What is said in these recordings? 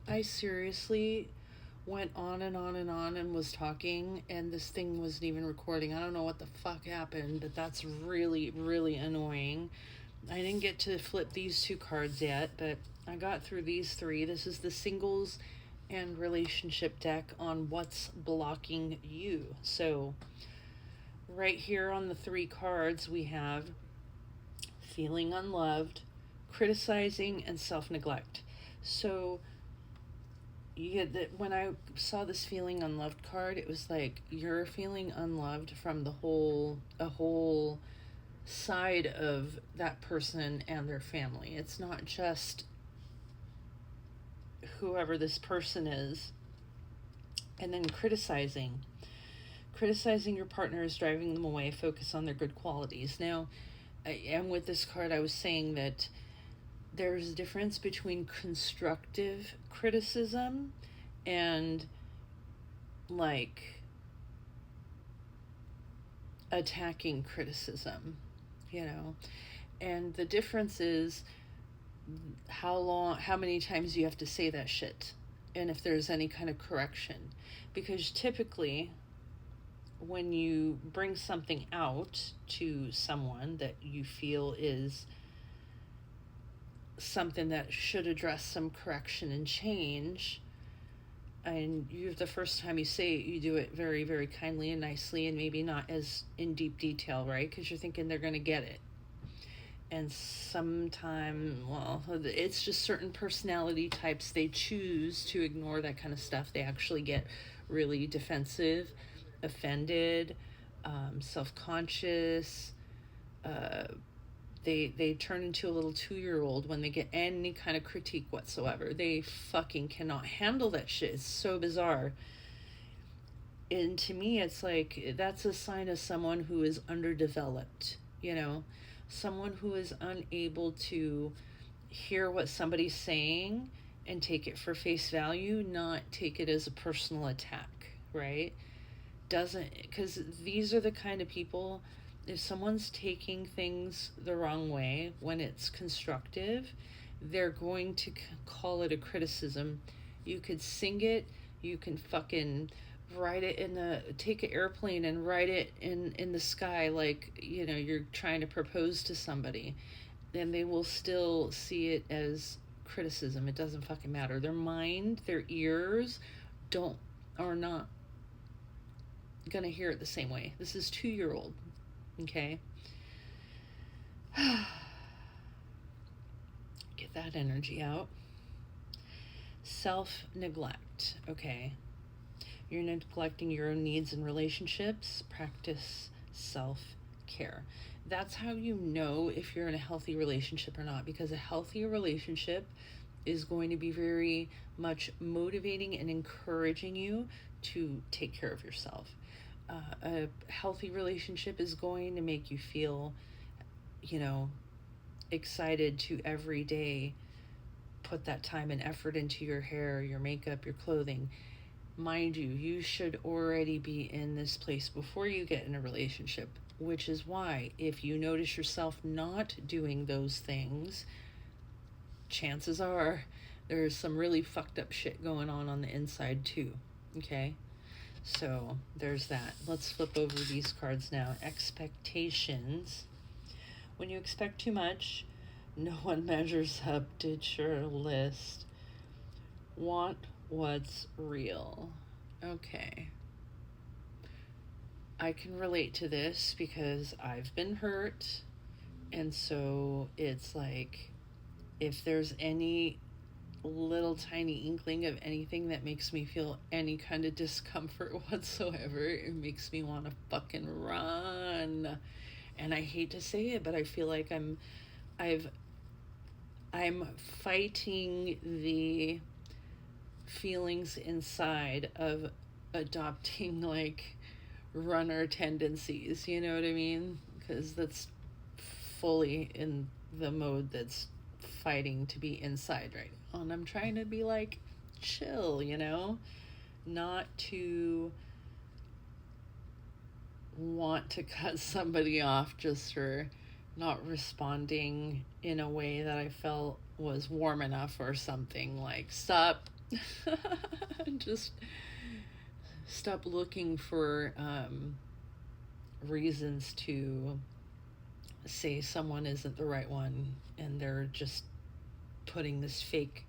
I seriously went on and on and on and was talking, and this thing wasn't even recording. I don't know what the fuck happened, but that's really, really annoying. I didn't get to flip these two cards yet, but I got through these three. This is the singles and relationship deck on what's blocking you. So, right here on the three cards, we have feeling unloved, criticizing, and self neglect. So, yeah, that when I saw this feeling unloved card, it was like you're feeling unloved from a whole side of that person and their family. It's not just whoever this person is. And then criticizing your partner is driving them away. Focus on their good qualities. Now, and with this card, I was saying that there's a difference between constructive criticism and like attacking criticism, you know. And the difference is how many times you have to say that shit, and if there's any kind of correction. Because typically, when you bring something out to someone that you feel is something that should address some correction and change, and you the first time you say it, you do it very, very kindly and nicely, and maybe not as in deep detail, right? Because you're thinking they're going to get it. And sometimes, well, it's just certain personality types, they choose to ignore that kind of stuff. They actually get really defensive, offended, self-conscious. They turn into a little 2-year-old when they get any kind of critique whatsoever. They fucking cannot handle that shit. It's so bizarre. And to me, it's like that's a sign of someone who is underdeveloped, you know, someone who is unable to hear what somebody's saying and take it for face value, not take it as a personal attack, right? Doesn't, because these are the kind of people, if someone's taking things the wrong way when it's constructive, they're going to call it a criticism. You could sing it, you can fucking write it in the take an airplane and write it in the sky, like, you know, you're trying to propose to somebody, and they will still see it as criticism. It doesn't fucking matter. Their mind, their ears don't are not gonna hear it the same way. This is 2-year-old. Okay. Get that energy out. Self neglect. Okay. You're neglecting your own needs and relationships. Practice self care. That's how you know if you're in a healthy relationship or not, because a healthy relationship is going to be very much motivating and encouraging you to take care of yourself. A healthy relationship is going to make you feel, you know, excited to every day put that time and effort into your hair, your makeup, your clothing. Mind you, you should already be in this place before you get in a relationship, which is why if you notice yourself not doing those things, chances are there's some really fucked up shit going on the inside too. Okay? So there's that. Let's flip over these cards now. Expectations. When you expect too much, no one measures up. Ditch your list. Want what's real. Okay. I can relate to this because I've been hurt. And so it's like, if there's any little tiny inkling of anything that makes me feel any kind of discomfort whatsoever, it makes me want to fucking run. And I hate to say it, but I feel like I'm fighting the feelings inside of adopting like runner tendencies, you know what I mean? Because that's fully in the mode that's fighting to be inside right now. And I'm trying to be like chill, you know, not to want to cut somebody off just for not responding in a way that I felt was warm enough or something. Like, stop Just stop looking for reasons to say someone isn't the right one and they're just putting this fake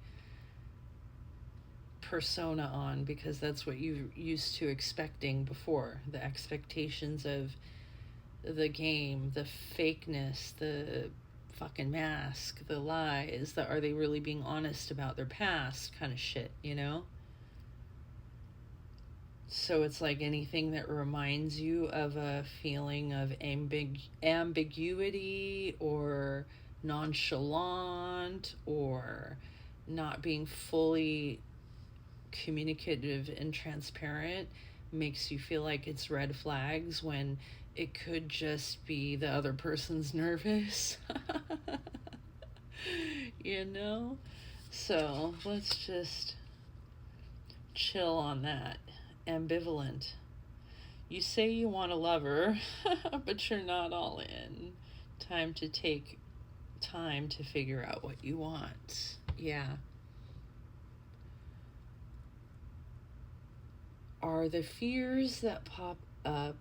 persona on because that's what you used to expecting before. The expectations of the game, the fakeness, the fucking mask, the lies, the are they really being honest about their past kind of shit, you know? So it's like anything that reminds you of a feeling of ambiguity or nonchalant or not being fully communicative and transparent makes you feel like it's red flags when it could just be the other person's nervous. You know? So let's just chill on that. Ambivalent. You say you want a lover, but you're not all in. Time to take time to figure out what you want. Yeah. Are the fears that pop up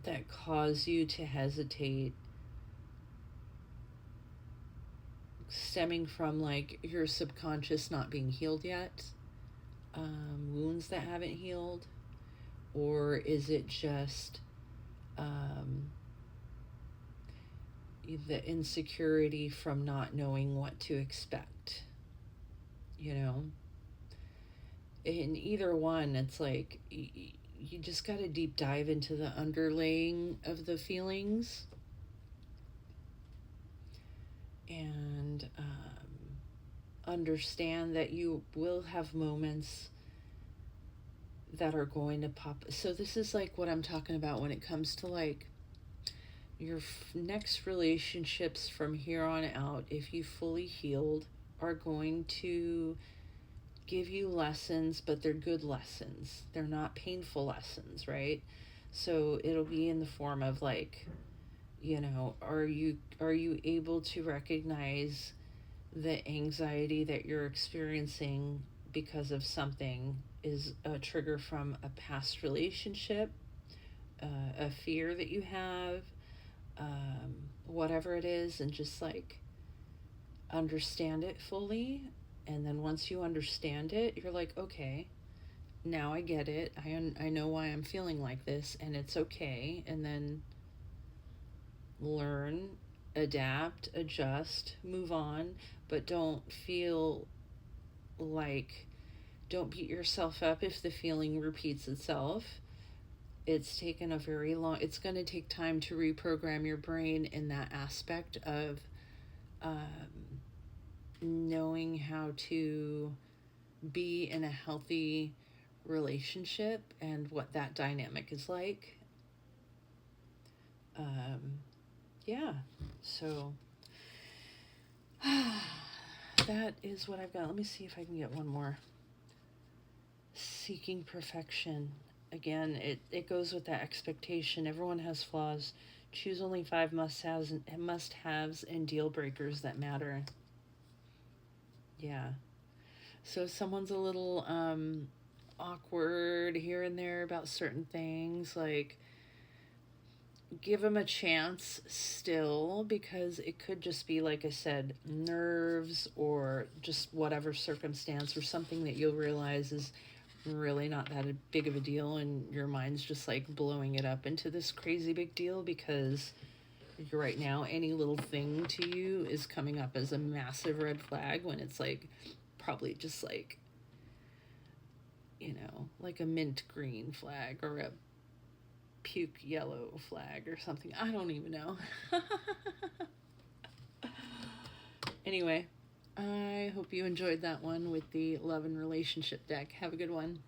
that cause you to hesitate stemming from like your subconscious not being healed yet? Wounds that haven't healed? Or is it just the insecurity from not knowing what to expect? You know? In either one, it's like you just got to deep dive into the underlaying of the feelings and understand that you will have moments that are going to pop. So this is like what I'm talking about when it comes to like your next relationships from here on out, if you fully healed, are going to give you lessons, but they're good lessons. They're not painful lessons, right? So it'll be in the form of like, you know, are you able to recognize the anxiety that you're experiencing because of something is a trigger from a past relationship, a fear that you have, whatever it is, and just like understand it fully. And then once you understand it, you're like, okay, now I get it. I know why I'm feeling like this, and it's okay. And then learn, adapt, adjust, move on, but don't feel like, don't beat yourself up if the feeling repeats itself. It's taken a very long, it's going to take time to reprogram your brain in that aspect of knowing how to be in a healthy relationship and what that dynamic is like. Yeah, so that is what I've got. Let me see if I can get one more. Seeking perfection. Again, it goes with that expectation. Everyone has flaws. Choose only 5 must-haves and deal breakers that matter. Yeah. So if someone's a little awkward here and there about certain things, like give them a chance still, because it could just be, like I said, nerves or just whatever circumstance or something that you'll realize is really not that big of a deal, and your mind's just like blowing it up into this crazy big deal because right now any little thing to you is coming up as a massive red flag when it's like probably just like, you know, like a mint green flag or a puke yellow flag or something. I don't even know. Anyway, I hope you enjoyed that one with the love and relationship deck. Have a good one.